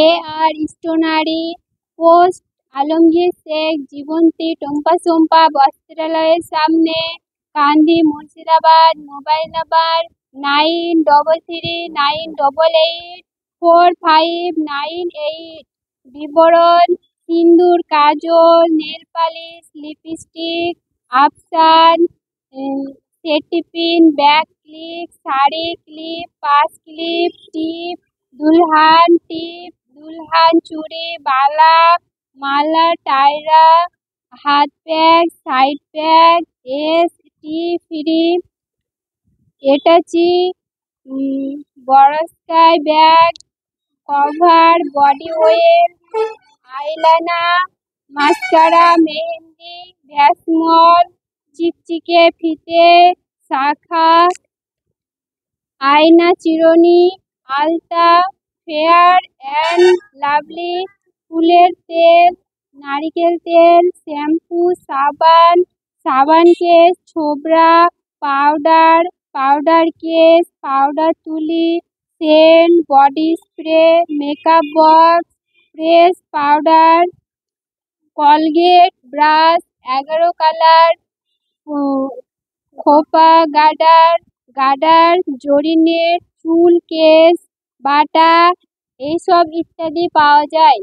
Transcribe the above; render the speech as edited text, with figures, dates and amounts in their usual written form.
AR stationery post Alamgir Sheikh Jibanti Tumpa Champa বস্ত্রালয়ের সামনে Kandi Murshidabad. Mobile number 9389884598। বিবরণ: সিন্দুর, কাজল, নেল পালিশ, লিপস্টিক, আফসান, সেটিপিন, ব্যাগ ক্লিপ, শাড়ি ক্লিপ, পাস ক্লিপ, টিপ, দুলহান টিপ, দুলহান চুড়ি, বালা, মালা, টায়রা, হাত bag, side bag, ST3, attache, বড়স্কাই bag cover, body oil, eyeliner, mascara, mehndi, ভ্যাসমল, চিকচিকে ফিতে, শাখা, আয়না, চিরুনি, আলতা, ফেয়ার অ্যান্ড লাভলি, ফুলের তেল, নারিকেল তেল, শ্যাম্পু, সাবান, সাবান কেস, ছোবড়া, পাউডার কেস, পাউডার তুলি, scent, body spray, makeup box, press powder, Colgate, brush, 11 colour, খোপা, গার্ডার, জরি নেট, চুল কেস, বাটা, এইসব ইত্যাদি পাওয়া যায়।